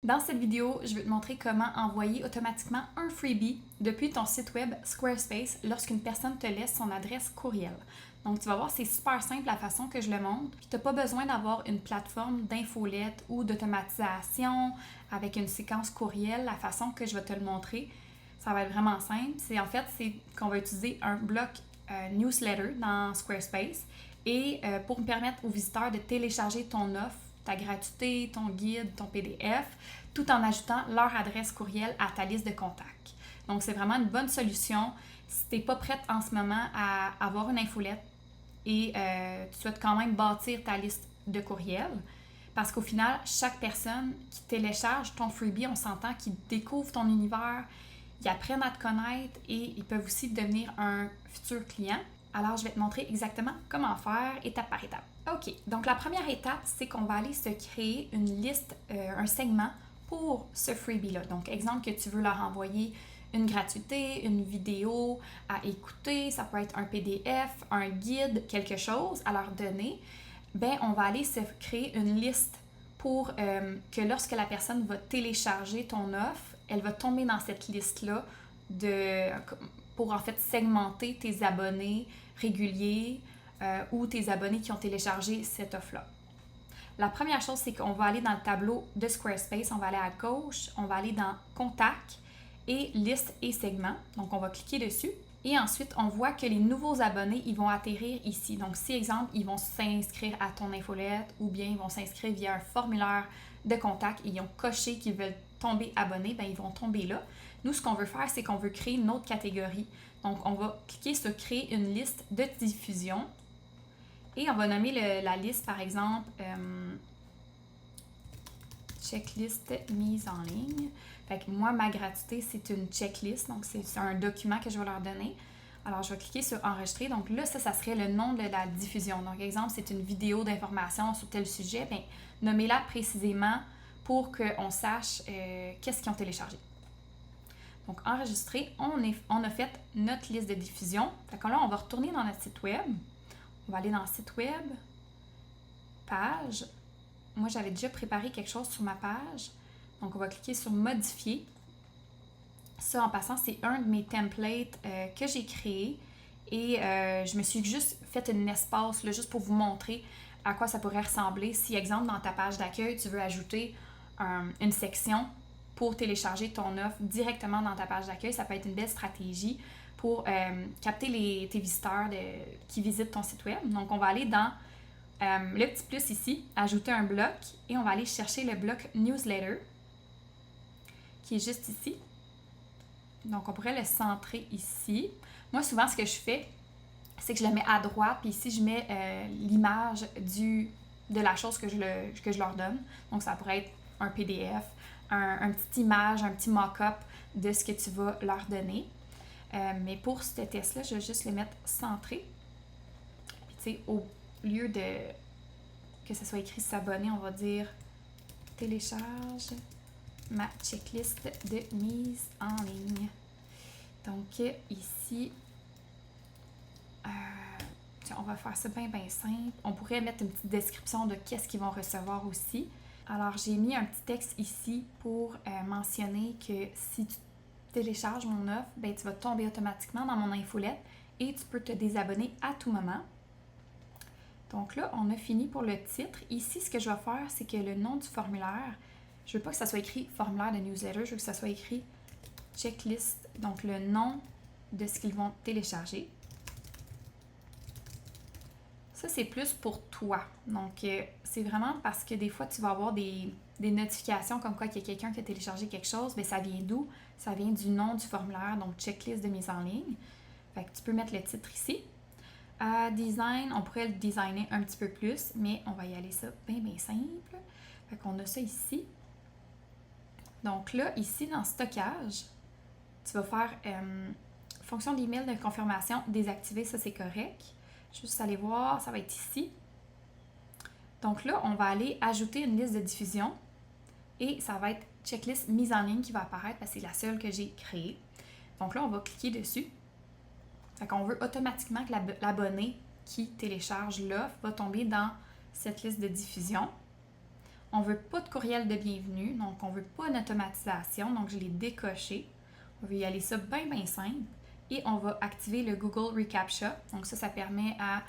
Dans cette vidéo, je vais te montrer comment envoyer automatiquement un freebie depuis ton site web Squarespace lorsqu'une personne te laisse son adresse courriel. Donc, tu vas voir, c'est super simple la façon que je le montre. Tu n'as pas besoin d'avoir une plateforme d'infolette ou d'automatisation avec une séquence courriel, la façon que je vais te le montrer. Ça va être vraiment simple. C'est qu'on va utiliser un bloc newsletter dans Squarespace et pour me permettre aux visiteurs de télécharger ton offre, ta gratuité, ton guide, ton PDF, tout en ajoutant leur adresse courriel à ta liste de contacts. Donc, c'est vraiment une bonne solution. Si tu n'es pas prête en ce moment à avoir une infolette et tu souhaites quand même bâtir ta liste de courriels, parce qu'au final, chaque personne qui télécharge ton freebie, on s'entend qu'ils découvrent ton univers, ils apprennent à te connaître et ils peuvent aussi devenir un futur client. Alors, je vais te montrer exactement comment faire étape par étape. OK, donc la première étape, c'est qu'on va aller se créer une liste, un segment pour ce freebie-là. Donc, exemple que tu veux leur envoyer une gratuité, une vidéo à écouter, ça peut être un PDF, un guide, quelque chose à leur donner. Bien, on va aller se créer une liste pour que lorsque la personne va télécharger ton offre, elle va tomber dans cette liste-là pour en fait segmenter tes abonnés réguliers ou tes abonnés qui ont téléchargé cette offre-là. La première chose, c'est qu'on va aller dans le tableau de Squarespace, on va aller à gauche, on va aller dans Contacts et Liste et segments. Donc, on va cliquer dessus. Et ensuite, on voit que les nouveaux abonnés, ils vont atterrir ici. Donc, si, exemple, ils vont s'inscrire à ton infolette ou bien ils vont s'inscrire via un formulaire de contact et ils ont coché qu'ils veulent tomber abonnés, bien, ils vont tomber là. Nous, ce qu'on veut faire, c'est qu'on veut créer une autre catégorie. Donc, on va cliquer sur Créer une liste de diffusion et on va nommer la liste, par exemple, checklist mise en ligne. Fait que moi, ma gratuité, c'est une checklist, donc c'est un document que je vais leur donner. Alors, je vais cliquer sur Enregistrer. Donc là, ça serait le nom de la diffusion. Donc, exemple, c'est une vidéo d'information sur tel sujet. Bien, nommez-la précisément pour qu'on sache qu'est-ce qu'ils ont téléchargé. Donc, Enregistrer, on a fait notre liste de diffusion. Fait que là, on va retourner dans notre site web. On va aller dans le site web, page. Moi, j'avais déjà préparé quelque chose sur ma page. Donc, on va cliquer sur Modifier. Ça, en passant, c'est un de mes templates que j'ai créé. Et je me suis juste fait un espace là, juste pour vous montrer à quoi ça pourrait ressembler. Si, exemple, dans ta page d'accueil, tu veux ajouter une section pour télécharger ton offre directement dans ta page d'accueil, ça peut être une belle stratégie pour capter tes visiteurs qui visitent ton site web. Donc, on va aller dans le petit plus ici, ajouter un bloc, et on va aller chercher le bloc Newsletter, qui est juste ici. Donc, on pourrait le centrer ici. Moi, souvent, ce que je fais, c'est que je le mets à droite, puis ici, je mets l'image de la chose que je leur donne. Donc, ça pourrait être un PDF, un petit image, un petit mock-up de ce que tu vas leur donner. Mais pour ce test-là, je vais juste le mettre centré. Puis, tu sais, au lieu de que ce soit écrit s'abonner, on va dire télécharge ma checklist de mise en ligne. Donc ici, on va faire ça bien simple. On pourrait mettre une petite description de qu'est-ce qu'ils vont recevoir aussi. Alors j'ai mis un petit texte ici pour mentionner que si tu télécharges mon offre, ben, tu vas tomber automatiquement dans mon infolette et tu peux te désabonner à tout moment. Donc là, on a fini pour le titre. Ici, ce que je vais faire, c'est que le nom du formulaire, je ne veux pas que ça soit écrit formulaire de newsletter, je veux que ça soit écrit checklist, donc le nom de ce qu'ils vont télécharger. Ça, c'est plus pour toi. Donc, c'est vraiment parce que des fois, tu vas avoir des notifications comme quoi qu'il y a quelqu'un qui a téléchargé quelque chose. Bien, ça vient d'où? Ça vient du nom du formulaire, donc checklist de mise en ligne. Fait que tu peux mettre le titre ici. Design, on pourrait le designer un petit peu plus, mais on va y aller ça bien simple. Fait qu'on a ça ici. Donc là, ici, dans stockage, tu vas faire fonction d'email de confirmation désactiver, ça c'est correct. Juste aller voir, ça va être ici. Donc là, on va aller ajouter une liste de diffusion et ça va être checklist mise en ligne qui va apparaître parce que c'est la seule que j'ai créée. Donc là, on va cliquer dessus. Fait qu'on veut automatiquement que l'abonné qui télécharge l'offre va tomber dans cette liste de diffusion. On veut pas de courriel de bienvenue, donc on veut pas d'automatisation, donc je l'ai décoché. On veut y aller ça bien simple. Et on va activer le Google reCAPTCHA. Donc ça permet à...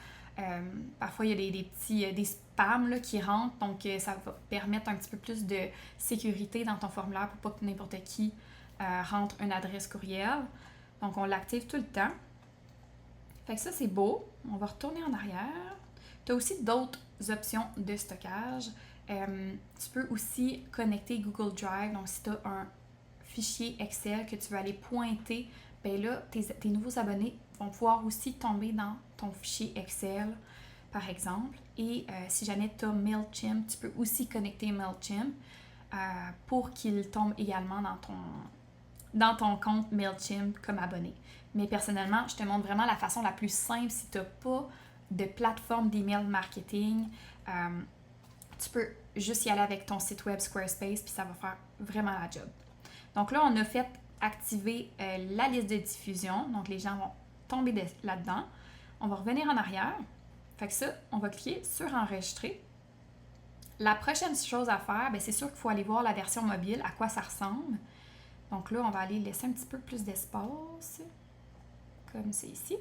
parfois, il y a des petits des spams là, qui rentrent, donc ça va permettre un petit peu plus de sécurité dans ton formulaire pour pas que n'importe qui rentre une adresse courriel. Donc, on l'active tout le temps. Fait que ça, c'est beau. On va retourner en arrière. Tu as aussi d'autres options de stockage. Tu peux aussi connecter Google Drive. Donc, si tu as un fichier Excel que tu veux aller pointer, bien là, tes nouveaux abonnés vont pouvoir aussi tomber dans ton fichier Excel, par exemple. Et si jamais tu as MailChimp, tu peux aussi connecter MailChimp pour qu'il tombe également dans ton compte MailChimp comme abonné. Mais personnellement, je te montre vraiment la façon la plus simple si tu n'as pas de plateforme d'email marketing. Tu peux juste y aller avec ton site web Squarespace puis ça va faire vraiment la job. Donc là, on a fait activer la liste de diffusion. Donc les gens vont tomber là-dedans. On va revenir en arrière. Fait que ça, on va cliquer sur enregistrer. La prochaine chose à faire, c'est sûr qu'il faut aller voir la version mobile, à quoi ça ressemble. Donc là, on va aller laisser un petit peu plus d'espace, comme c'est ici.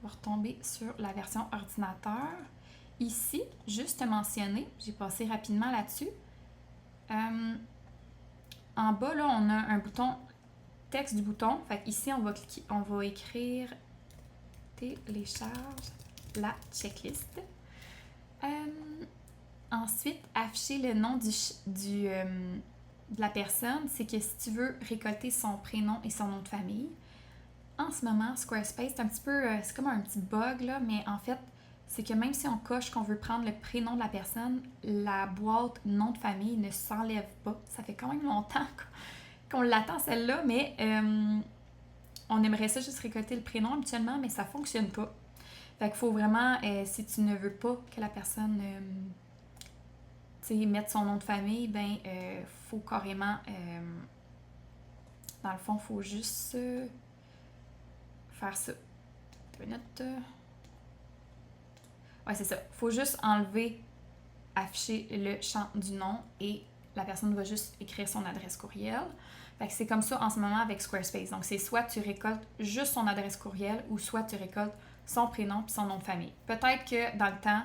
On va retomber sur la version ordinateur. Ici, juste mentionner, j'ai passé rapidement là-dessus. En bas, là, on a un bouton, texte du bouton. Fait ici, on va écrire télécharge la checklist. Ensuite, afficher le nom de la personne, c'est que si tu veux récolter son prénom et son nom de famille, en ce moment, Squarespace, c'est un petit peu, c'est comme un petit bug, là, mais en fait, c'est que même si on coche qu'on veut prendre le prénom de la personne, la boîte nom de famille ne s'enlève pas. Ça fait quand même longtemps qu'on l'attend celle-là, mais on aimerait ça juste récolter le prénom habituellement, mais ça ne fonctionne pas. Fait qu'il faut vraiment, si tu ne veux pas que la personne mette son nom de famille, faut carrément, dans le fond, il faut juste faire ça. Une minute. Ouais, c'est ça. Faut juste afficher le champ du nom et la personne va juste écrire son adresse courriel. Fait que c'est comme ça en ce moment avec Squarespace. Donc, c'est soit tu récoltes juste son adresse courriel ou soit tu récoltes son prénom et son nom de famille. Peut-être que dans le temps,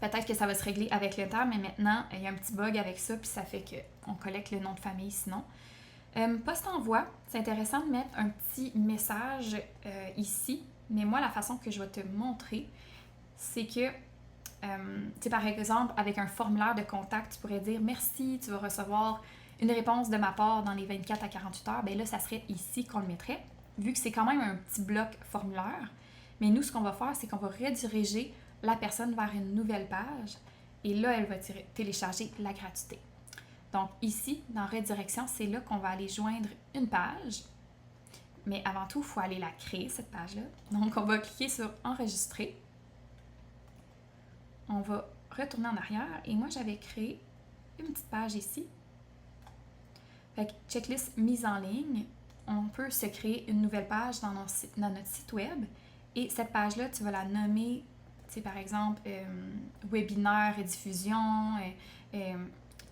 peut-être que ça va se régler avec le temps, mais maintenant, il y a un petit bug avec ça puis ça fait qu'on collecte le nom de famille sinon. Poste-envoi, c'est intéressant de mettre un petit message ici. Mais moi, la façon que je vais te montrer, c'est que, par exemple, avec un formulaire de contact, tu pourrais dire « Merci, tu vas recevoir une réponse de ma part dans les 24 à 48 heures. » Bien là, ça serait ici qu'on le mettrait, vu que c'est quand même un petit bloc formulaire. Mais nous, ce qu'on va faire, c'est qu'on va rediriger la personne vers une nouvelle page. Et là, elle va télécharger la gratuité. Donc ici, dans Redirection, c'est là qu'on va aller joindre une page. Mais avant tout, il faut aller la créer, cette page-là. Donc, on va cliquer sur « Enregistrer ». On va retourner en arrière. Et moi, j'avais créé une petite page ici. Fait que checklist mise en ligne. On peut se créer une nouvelle page dans notre site web. Et cette page-là, tu vas la nommer, par exemple, webinaire et diffusion,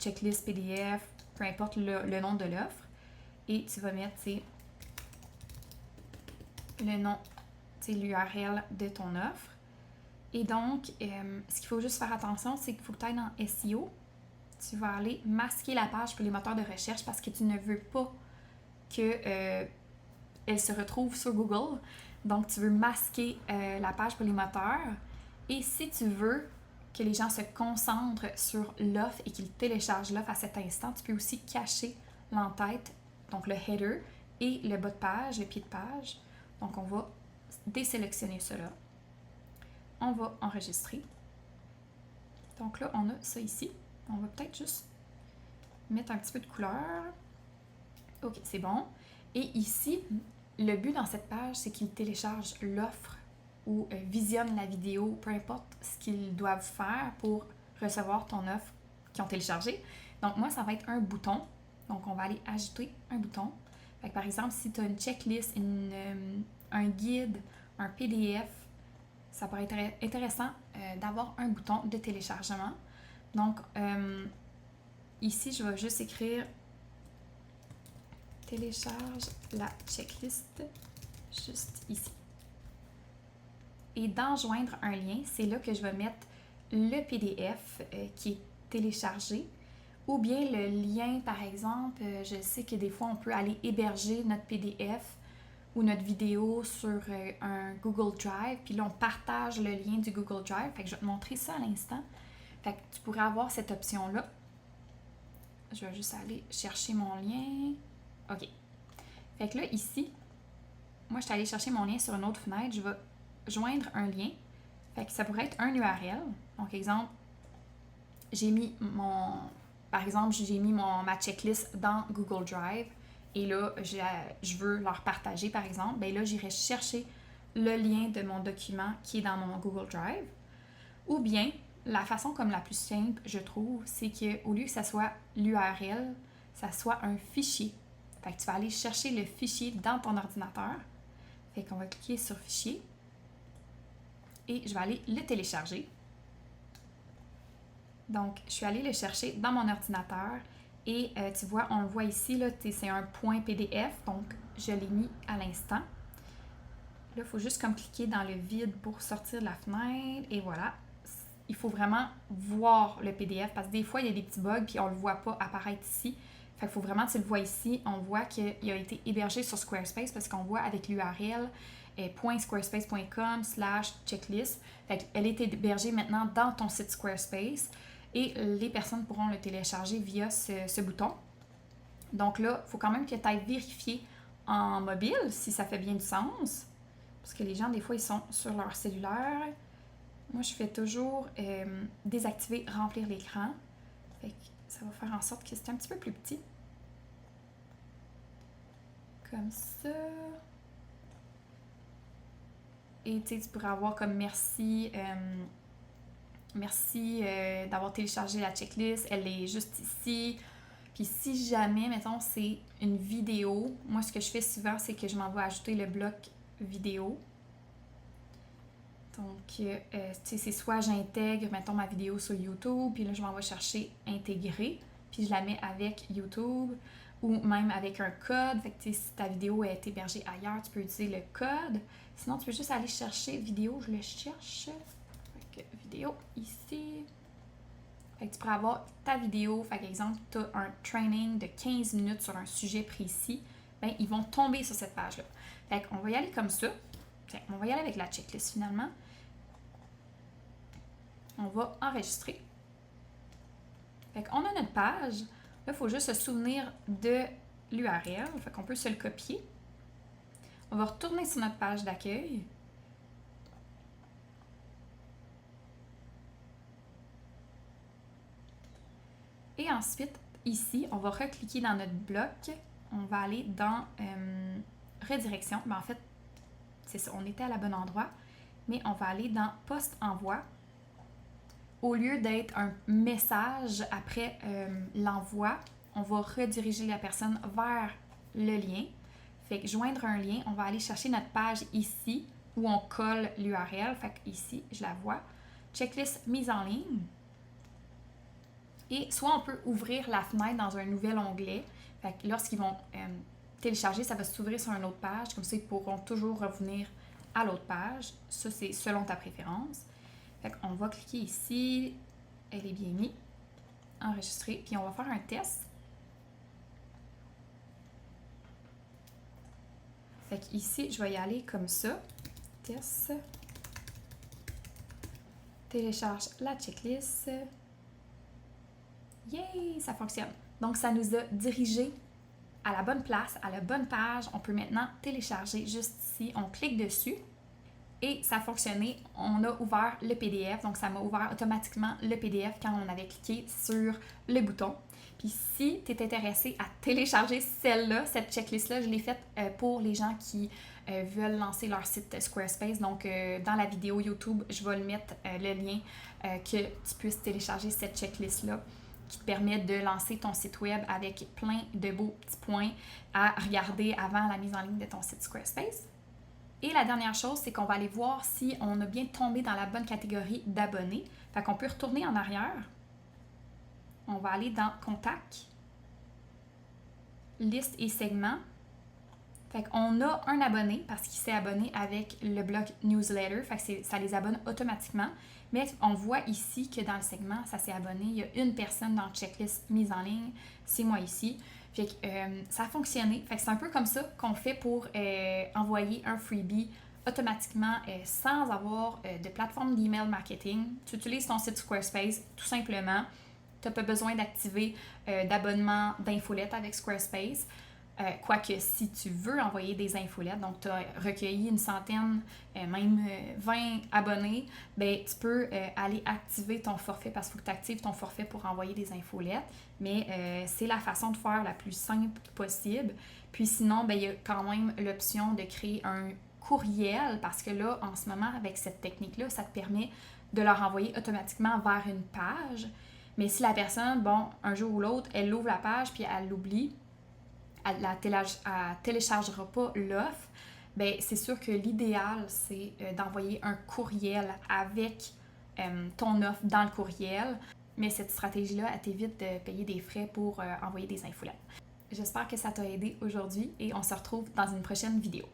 checklist PDF, peu importe le nom de l'offre. Et tu vas mettre, le nom, l'URL de ton offre. Et donc, ce qu'il faut juste faire attention, c'est qu'il faut que tu ailles dans SEO. Tu vas aller masquer la page pour les moteurs de recherche parce que tu ne veux pas qu'elle se retrouve sur Google. Donc, tu veux masquer la page pour les moteurs. Et si tu veux que les gens se concentrent sur l'offre et qu'ils téléchargent l'offre à cet instant, tu peux aussi cacher l'entête, donc le header et le bas de page, le pied de page. Donc, on va désélectionner cela. On va enregistrer. Donc là, on a ça ici. On va peut-être juste mettre un petit peu de couleur. OK, c'est bon. Et ici, le but dans cette page, c'est qu'ils téléchargent l'offre ou visionnent la vidéo, peu importe ce qu'ils doivent faire pour recevoir ton offre qu'ils ont téléchargé. Donc moi, ça va être un bouton. Donc on va aller ajouter un bouton. Fait que par exemple, si tu as une checklist, un guide, un PDF, ça pourrait être intéressant d'avoir un bouton de téléchargement. Donc, ici, je vais juste écrire « Télécharge la checklist » juste ici. Et dans « Joindre un lien », c'est là que je vais mettre le PDF qui est téléchargé ou bien le lien, par exemple. Je sais que des fois, on peut aller héberger notre PDF ou notre vidéo sur un Google Drive, puis là, on partage le lien du Google Drive. Fait que je vais te montrer ça à l'instant. Fait que tu pourrais avoir cette option-là. Je vais juste aller chercher mon lien. OK. Fait que là, ici, moi, je suis allée chercher mon lien sur une autre fenêtre. Je vais joindre un lien. Fait que ça pourrait être un URL. Donc, exemple, par exemple, j'ai mis ma checklist dans Google Drive et là, je veux leur partager, par exemple. Bien là, j'irai chercher le lien de mon document qui est dans mon Google Drive. Ou bien, la façon comme la plus simple, je trouve, c'est qu'au lieu que ça soit l'URL, ça soit un fichier. Fait que tu vas aller chercher le fichier dans ton ordinateur. Fait qu'on va cliquer sur Fichier. Et je vais aller le télécharger. Donc, je suis allée le chercher dans mon ordinateur. Et tu vois, on le voit ici, là, c'est un .pdf. Donc, je l'ai mis à l'instant. Là, il faut juste comme cliquer dans le vide pour sortir de la fenêtre. Et voilà. Il faut vraiment voir le PDF parce que des fois, il y a des petits bugs puis on ne le voit pas apparaître ici. Fait qu'il faut vraiment que tu le vois ici. On voit qu'il a été hébergé sur Squarespace parce qu'on voit avec l'URL .squarespace.com/checklist. Fait qu'elle est hébergée maintenant dans ton site Squarespace et les personnes pourront le télécharger via ce bouton. Donc là, il faut quand même que tu ailles vérifier en mobile si ça fait bien du sens. Parce que les gens, des fois, ils sont sur leur cellulaire. Moi, je fais toujours désactiver, remplir l'écran. Fait que ça va faire en sorte que c'est un petit peu plus petit. Comme ça. Et tu pourrais avoir comme merci d'avoir téléchargé la checklist. Elle est juste ici. Puis si jamais, mettons, c'est une vidéo, moi, ce que je fais souvent, c'est que je m'en vais ajouter le bloc vidéo. Donc, tu sais, c'est soit j'intègre, mettons, ma vidéo sur YouTube, puis là, je m'en vais chercher intégrer, puis je la mets avec YouTube, ou même avec un code. Fait que, tu sais, si ta vidéo est hébergée ailleurs, tu peux utiliser le code. Sinon, tu peux juste aller chercher vidéo, je le cherche. Fait que vidéo, ici. Fait que tu pourrais avoir ta vidéo, fait qu'exemple, tu as un training de 15 minutes sur un sujet précis, bien, ils vont tomber sur cette page-là. Fait qu'on va y aller comme ça. On va y aller avec la checklist finalement. On va enregistrer. Fait qu'on a notre page. Là, il faut juste se souvenir de l'URL. Fait qu'on peut se le copier. On va retourner sur notre page d'accueil. Et ensuite, ici, on va recliquer dans notre bloc. On va aller dans redirection. Mais en fait, c'est ça, on était à la bonne endroit. Mais on va aller dans post-envoi. Au lieu d'être un message après l'envoi, on va rediriger la personne vers le lien. Fait que joindre un lien, on va aller chercher notre page ici où on colle l'URL. Fait que ici, je la vois. Checklist mise en ligne. Et soit on peut ouvrir la fenêtre dans un nouvel onglet. Fait que lorsqu'ils vont télécharger, ça va s'ouvrir sur une autre page. Comme ça, ils pourront toujours revenir à l'autre page. Ça, c'est selon ta préférence. Fait qu'on va cliquer ici. Elle est bien mise. Enregistrer. Puis on va faire un test. Fait qu'ici, je vais y aller comme ça. Test. Télécharge la checklist. Yay! Ça fonctionne. Donc, ça nous a dirigé à la bonne place, à la bonne page. On peut maintenant télécharger juste ici. On clique dessus et ça a fonctionné. On a ouvert le PDF. Donc, ça m'a ouvert automatiquement le PDF quand on avait cliqué sur le bouton. Puis, si tu es intéressé à télécharger celle-là, cette checklist-là, je l'ai faite pour les gens qui veulent lancer leur site Squarespace. Donc, dans la vidéo YouTube, je vais le mettre le lien que tu puisses télécharger cette checklist-là, qui te permet de lancer ton site web avec plein de beaux petits points à regarder avant la mise en ligne de ton site Squarespace. Et la dernière chose, c'est qu'on va aller voir si on a bien tombé dans la bonne catégorie d'abonnés. Fait qu'on peut retourner en arrière. On va aller dans Contacts, Liste et segments. Fait qu'on a un abonné parce qu'il s'est abonné avec le blog newsletter. Fait que ça les abonne automatiquement. Mais on voit ici que dans le segment, ça s'est abonné. Il y a une personne dans checklist mise en ligne. C'est moi ici. Fait que ça a fonctionné. Fait que c'est un peu comme ça qu'on fait pour envoyer un freebie automatiquement sans avoir de plateforme d'email marketing. Tu utilises ton site Squarespace tout simplement. Tu n'as pas besoin d'activer d'abonnement d'infolettes avec Squarespace. Quoique si tu veux envoyer des infolettes, donc tu as recueilli une centaine, même 20 abonnés, ben, tu peux aller activer ton forfait parce qu'il faut que tu actives ton forfait pour envoyer des infolettes. Mais c'est la façon de faire la plus simple possible. Puis sinon, ben, il y a quand même l'option de créer un courriel parce que là, en ce moment, avec cette technique-là, ça te permet de leur envoyer automatiquement vers une page. Mais si la personne, bon, un jour ou l'autre, elle ouvre la page puis elle l'oublie, elle ne téléchargera pas l'offre, ben c'est sûr que l'idéal, c'est d'envoyer un courriel avec ton offre dans le courriel. Mais cette stratégie-là, elle t'évite de payer des frais pour envoyer des infolettes. J'espère que ça t'a aidé aujourd'hui et on se retrouve dans une prochaine vidéo.